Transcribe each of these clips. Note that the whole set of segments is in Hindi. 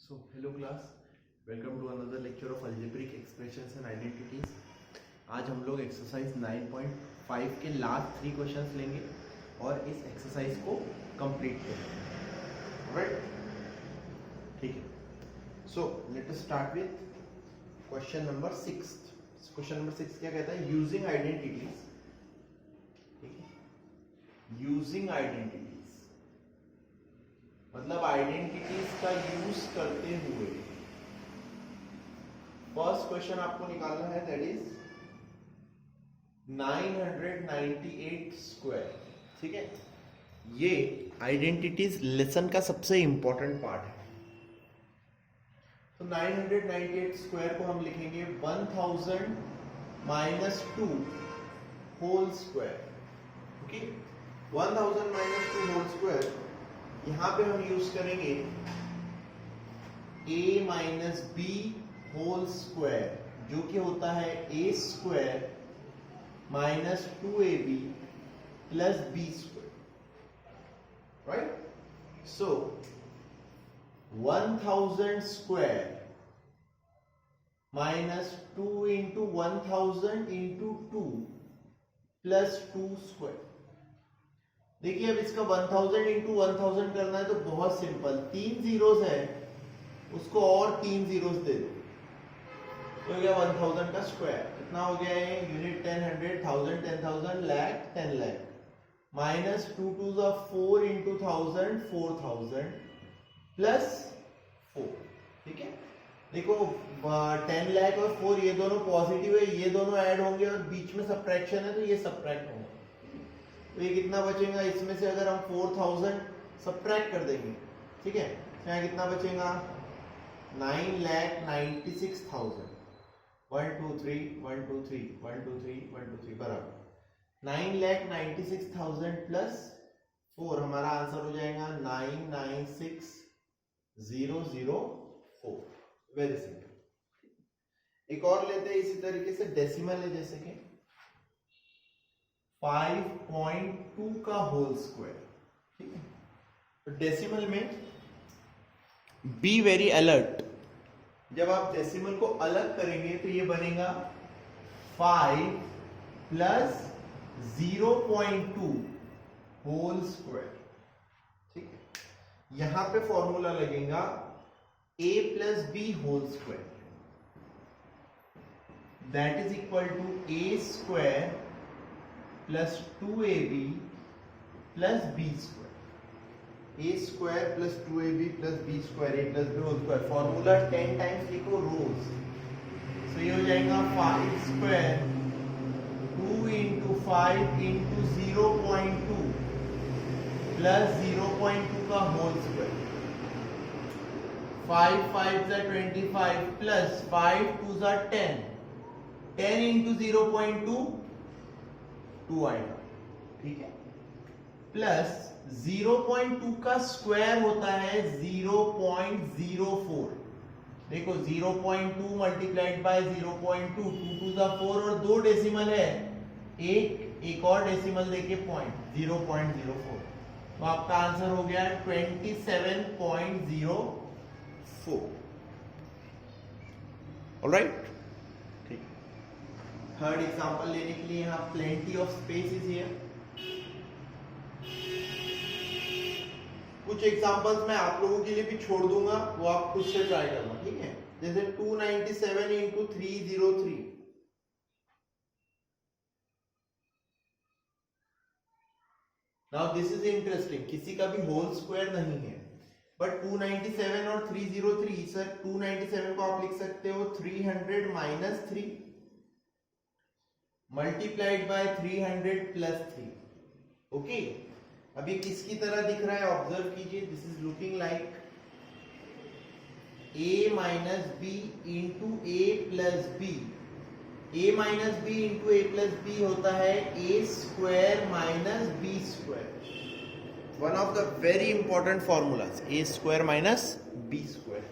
So, hello class, welcome to another lecture of algebraic expressions and identities. आज हम लोग एक्सरसाइज 9.5 के लास्ट 3 क्वेश्चंस लेंगे और इस एक्सरसाइज को कंप्लीट करेंगे. राइट, ठीक है. So let us start with question number 6. Question number 6 क्या कहता है? Using identities. ठीक है, यूजिंग आइडेंटिटीज मतलब आइडेंटिटीज का यूज करते हुए फर्स्ट क्वेश्चन आपको निकालना है, दैट इज 998 स्क्वायर. ठीक है, ये आइडेंटिटीज लेसन का सबसे इंपॉर्टेंट पार्ट है. तो 998 स्क्वायर को हम लिखेंगे 1000 minus 2 whole square. Okay, 1000 minus 2 whole square. यहां पे हम यूज करेंगे a minus B whole square, जो कि होता है a square minus 2ab plus b square. Right, so 1000 square minus 2 into 1000 into 2 plus 2 square. देखिए, अब इसका 1000 इंटू 1000 करना है तो बहुत सिंपल, 3 जीरोस है, उसको और 3 जीरोस दे दो तो हो गया 1000 का स्क्वायर. कितना हो गया है? यूनिट 10, 100, 1000, 10,000, लाख, 10 लाख. माइनस 2 2 जा 4 इंटू 1000, 4000 प्लस 4. ठीक है, देखो 10 लाख और 4 ये दोनों पॉजिटिव है, ये दोनों ऐड होंगे और बीच में सबट्रैक्शन है तो ये सबट्रैक्ट होंगे. तो ये कितना बचेगा? इसमें से अगर हम 4000 सबट्रैक्ट कर देंगे, ठीक है, तो यहाँ कितना बचेगा? 9,96,000. 1 2 3 1 2 3 1 2 3 1 2 3 बराबर 9,96,000 प्लस 4. हमारा आंसर हो जाएगा 996,004. Very simple. एक और लेते हैं इसी तरीके से, डेसिमल है, जैसे कि 5.2 का होल स्क्वायर. ठीक है, तो डेसिमल में बी वेरी अलर्ट. जब आप डेसिमल को अलग करेंगे तो ये बनेगा 5 प्लस 0.2 होल स्क्वायर. ठीक है, यहां पे फॉर्मूला लगेगा a plus B whole square, that is equal to a square plus 2ab plus b square. a square plus 2ab plus b square, a plus b whole square. Formula 10 times लिखो रोज. सो ये हो जाएगा 5 स्क्वायर 2 इंटू 5 इंटू 0.2 प्लस 0.2 का होल स्क्वायर. 5 5 जा 25 प्लस 5 2 जा 10. 10 इंटू 0.2 2 आएगा. ठीक है, प्लस 0.2 का स्क्वायर होता है 0.04. देखो 0.2 मल्टीप्लाइड बाय 0.2, 2 2 जा 4 और 2 डेसिमल है, एक और डेसिमल देके पॉइंट 0.04. तो आपका आंसर हो गया 27.04. ऑलराइट, ठीक. थर्ड एग्जांपल लेने के लिए यहाँ plenty of space is here. कुछ एग्जांपल्स मैं आप लोगों के लिए भी छोड़ दूंगा, वो आप खुद से ट्राई करना. ठीक है, जैसे 297 into 303. Now this is interesting. किसी का भी होल स्क्वायर नहीं है, बट 297 और 303. सर 297 को आप लिख सकते हो 300 minus 3 multiplied by 300 plus 3. Okay, अब ये किसकी तरह दिख रहा है? ऑब्जर्व कीजिए. This is looking like a minus B into A plus B. a minus B into A plus B होता है a square minus B square. One of the very important formulas, a square minus B square.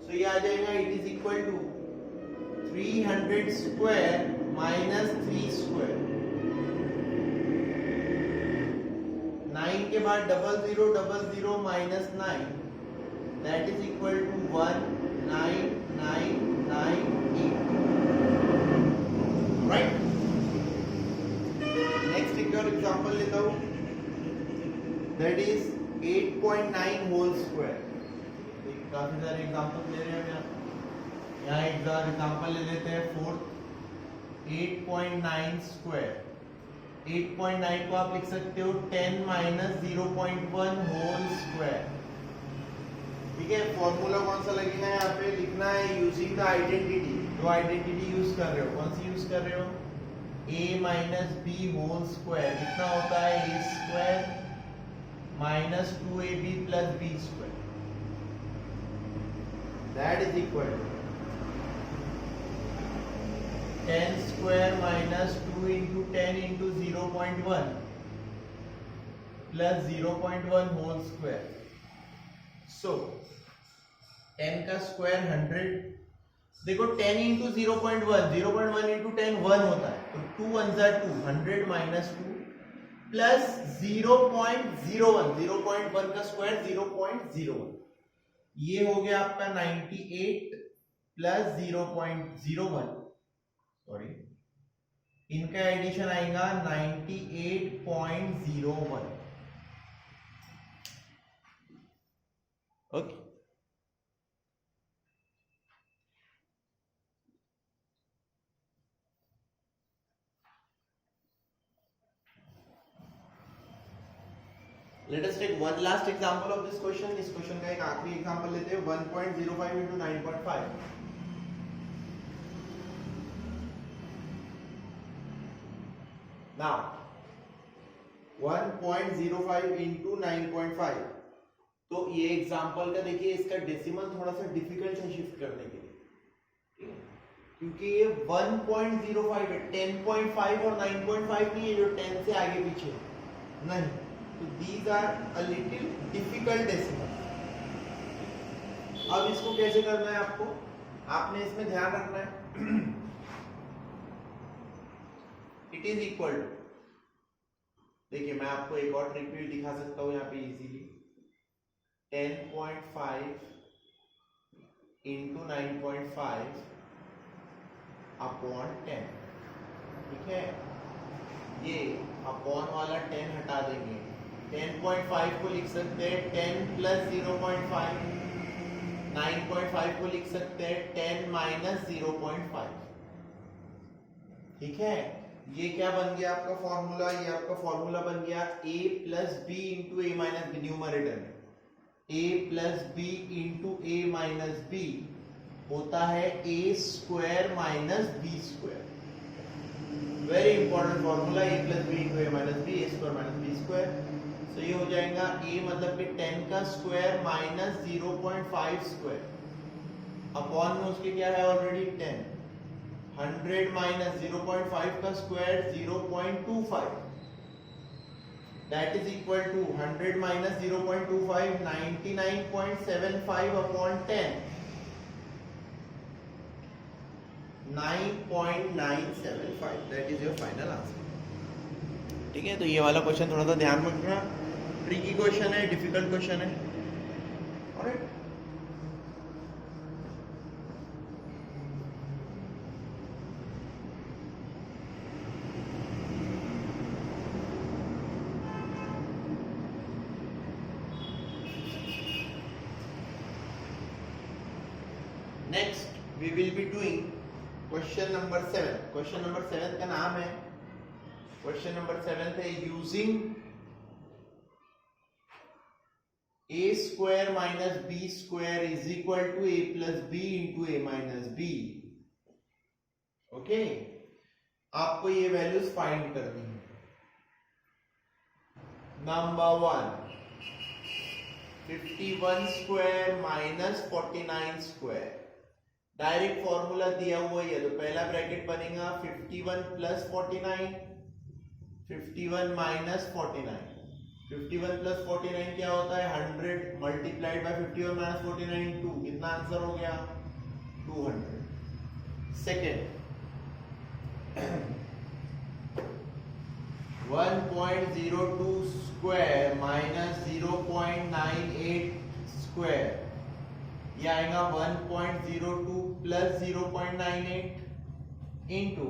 So ये आ जाएगा, it is equal to 300 square minus 3 square. 9 के बाद 0000 minus 9 that is equal to 19998, right? Next एक और एग्जांपल लेता हूं, that is 8.9 होल स्क्वायर। काफी सारे एग्जांपल ले रहे हैं यहाँ एक एग्जांपल ले लेते हैं फोर्थ, 8.9 स्क्वायर। 8.9 को आप लिख सकते हो 10 माइनस 0.1 होल स्क्वायर। ठीक है, फॉर्मूला कौन सा लगना है यहाँ पे, लिखना है यूजिंग द आइडेंटिटी। जो आइडेंटिटी यूज कर रहे हो, कौन सी यूज कर रहे हो, a minus B whole square. कितना होता है, a square minus 2ab plus b square, that is equal to 10 square minus 2 into 10 into 0.1 plus 0.1 whole square. So 10 का स्क्वायर 100। देखो 10 इंटू 0.1, 0.1 इंटू 10 1 होता है, तो 2 1 जा 2, 100 माइनस 2 प्लस 0.01, 0.1 का स्क्वायर 0.01, ये हो गया आपका 98 प्लस 0.01, सॉरी इनका एडिशन आएगा 98.01। Okay, let us take one last example of this question। इस क्वेश्चन का एक आखिरी एग्जांपल लेते हैं, 1.05 into 9.5। now 1.05 into 9.5, तो ये एग्जांपल का देखिए, इसका डेसिमल थोड़ा सा डिफिकल्ट है शिफ्ट करने के लिए, क्योंकि ये 1.05 है, 10.5 और 9.5 नहीं है जो 10 से आगे पीछे नहीं, तो these are a little difficult decimal। अब इसको कैसे करना है आपको, आपने इसमें ध्यान रखना है, इट इज इक्वल टू, देखिए मैं आपको एक और ट्रिक भी दिखा सकता हूं यहाँ पे इजीली, 10.5 इंटू 9.5 अपॉन 10। ठीक है, ये अपॉन वाला 10 हटा देंगे, 10.5 को लिख सकते हैं 10 प्लस 0.5, 9.5 को लिख सकते हैं 10 माइनस 0.5। ठीक है, ये क्या बन गया आपका फॉर्मूला, ये आपका फॉर्मूला बन गया a plus B into A minus B, numerator में a plus B into A minus B होता है a square minus B square. Very important formula, a plus B into A minus B, a square minus B square. तो ये हो जाएगा a मतलब कि 10 का स्क्वायर माइनस 0.5 स्क्वायर, अपॉन में उसके क्या है ऑलरेडी 10, 100 माइनस 0.5 का square 0.25, that is equal to 100 minus 0.25 99.75 upon 10, 9.975, that is your final answer. ठीक है, तो ये वाला क्वेश्चन थोड़ा सा ध्यान रखना, ट्रिकी क्वेश्चन है, डिफिकल्ट क्वेश्चन है। Alright, next we will be doing question number 7। Question number 7 का नाम है, क्वेश्चन नंबर 7 है using a square minus B square is equal to a plus B into A minus B. Okay, आपको ये वैल्यूज फाइंड करनी है। Number 1, 51 square minus 49 square, direct formula दिया हुआ है, तो पहला ब्रैकेट बनेगा 51 प्लस 49, 51 माइनस 49। 51 प्लस 49 क्या होता है, 100 मल्टीप्लाइड बाय 51 माइनस 49 2, कितना आंसर हो गया 200। सेकेंड 1.02 स्क्वायर माइनस 0.98 स्क्वायर, ये आएगा 1.02 प्लस 0.98 इंटू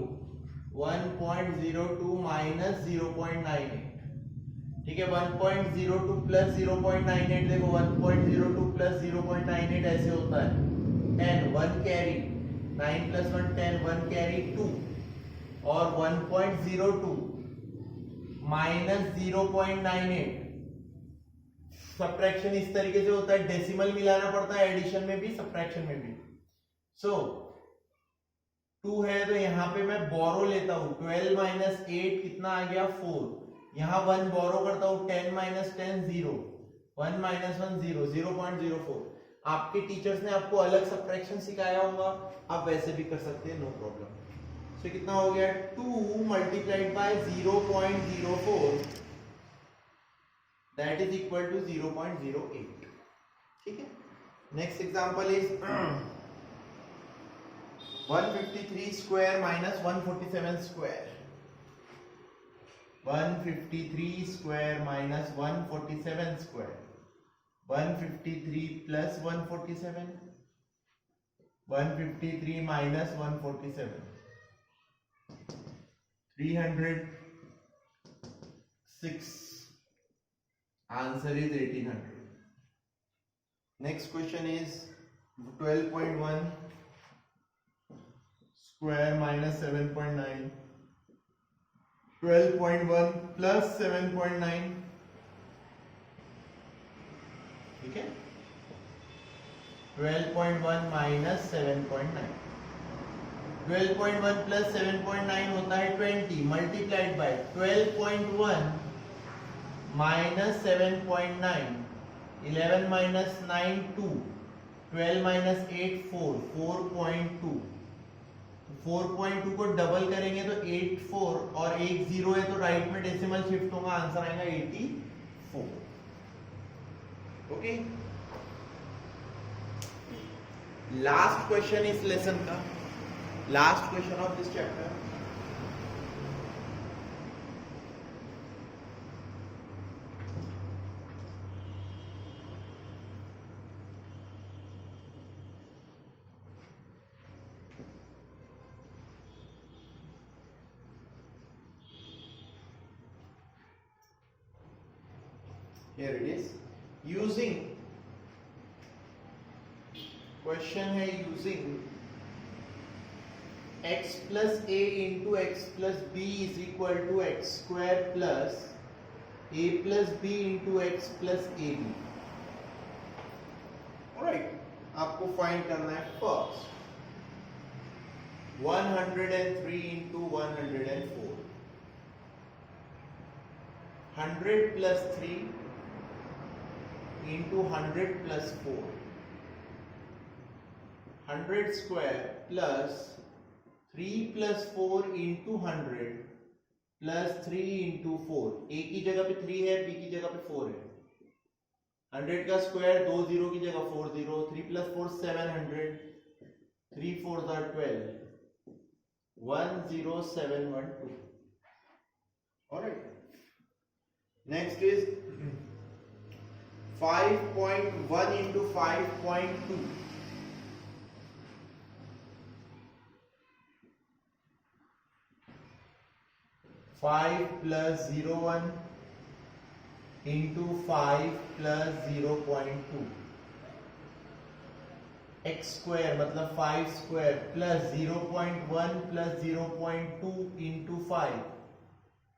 1.02 माइनस 0.98। ठीक है, 1.02 प्लस 0.98, देखो 1.02 प्लस 0.98 ऐसे होता है 10, 1 कैरी, 9 प्लस 1 10, 1 कैरी 2, और 1.02 माइनस 0.98। सब्ट्रैक्शन इस तरीके से होता है, डेसिमल मिलाना पड़ता है एडिशन में भी सब्ट्रैक्शन में भी। सो 2 है तो यहाँ पे मैं बोरो लेता हूँ, 12 माइनस 8 कितना आ गया 4, यहाँ 1 बोरो करता हूँ, 10 माइनस 10 0, 1 माइनस 1 0, 0.04। आपके टीचर्स ने आपको अलग सब्ट्रैक्शन सिखाया होगा, आप वैसे भी कर सकते हैं, नो प्रॉब्लम। सो कितना हो गया 2 multiplied by 0.04 that is equal to 0.08। ठीक है, next example is 153 square minus 147 square. 153 square minus 147 square, 153 plus 147, 153 minus 147, 306। Answer is 1800. Next question is 12.1 square minus 7.9, 12.1 plus 7.9। ठीक है, 12.1 माइनस 7.9, 12.1 प्लस 7.9 होता है 20 multiplied by 12.1 minus 7.9, 11 minus 9 2, 12 minus 8 4, 4.2। 4.2 को डबल करेंगे तो 84 और 1 0 है तो राइट में डेसिमल शिफ्ट होगा, आंसर आएगा 84। ओके, लास्ट क्वेश्चन इस लेसन का, last question of this chapter. Here it is, using, question है using x plus a into x plus b is equal to x square plus a plus b into x plus ab। alright, आपको फाइंड करना है first 103 into 104, 100 plus 3 into 100 plus 4, 100 square plus 3 plus 4 into 100 plus 3 into 4। a की जगह पे 3 है, b की जगह पे 4 है। 100 का स्क्वायर 2 0 की जगह 4 0, 3 plus 4 700, 3 4s are 12, 10712। alright, next is 5.1 into 5.2, 5 plus 01 into 5 plus 0.2, x square मतलब 5 square plus 0.1 plus 0.2 into 5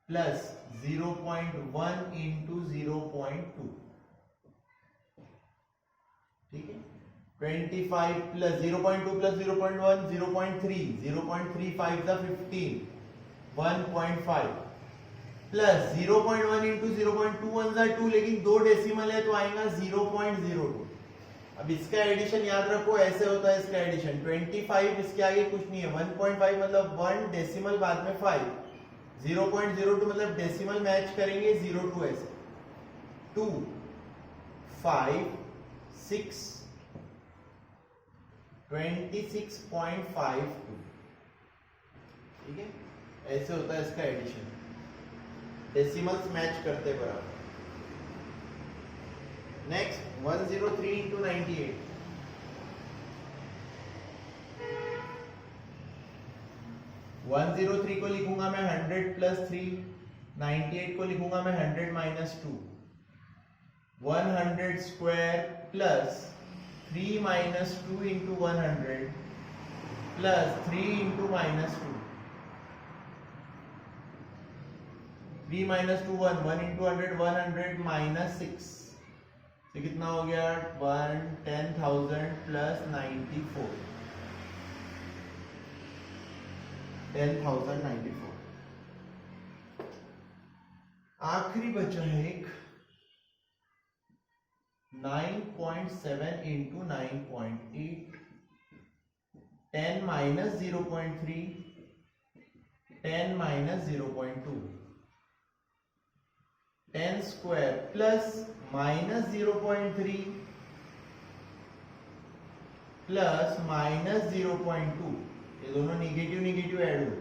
plus 0.1 into 0.2। ठीक है, 25 plus 0.2 plus 0.1 0.3, 0.35 the 15, 1.5 plus 0.1 into 0.2 1 जा 2, लेकिन 2 डेसिमल है तो आएगा 0.02। अब इसका एडिशन याद रखो, ऐसे होता है इसका एडिशन, 25 इसके आगे कुछ नहीं है, 1.5 मतलब 1 डेसिमल बाद में 5, 0.02 मतलब डेसिमल मैच करेंगे 02 ऐसे, 2 5 6 26.52। ठीक है, ऐसे होता है इसका एडिशन, डेसिमल्स मैच करते बराबर। नेक्स्ट 103 into 98, 103 को लिखूंगा मैं 100 प्लस 3, 98 को लिखूंगा मैं 100 minus 2, 100 square plus 3 minus 2 into 100 plus 3 into minus 2, 3 minus 2 1, 1 into 100 100 minus 6, तो कितना हो गया 10,000 प्लस 94, 10,094। आखिरी बचा है एक 9.7 into 9.8, 10 minus 0.3, 10 minus 0.2, 10 square plus minus 0.3 plus minus 0.2, ये दोनों निगेटिव निगेटिव ऐड हो,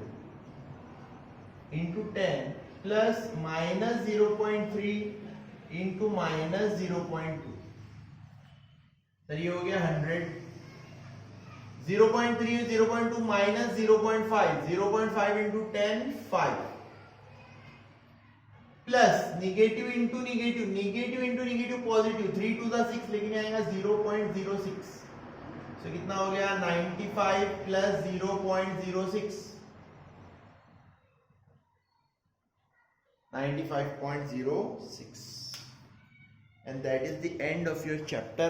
into 10 plus minus 0.3 into minus 0.2, तो ये हो गया 100, 0.3 0.2 माइनस 0.5, 0.5 into 10 5, plus negative into negative, negative into negative positive, 3 to the 6, लेकिन आएगा 0.06, तो कितना हो गया 95 plus 0.06, 95.06, and that is the end of your chapter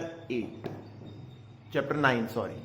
9, sorry.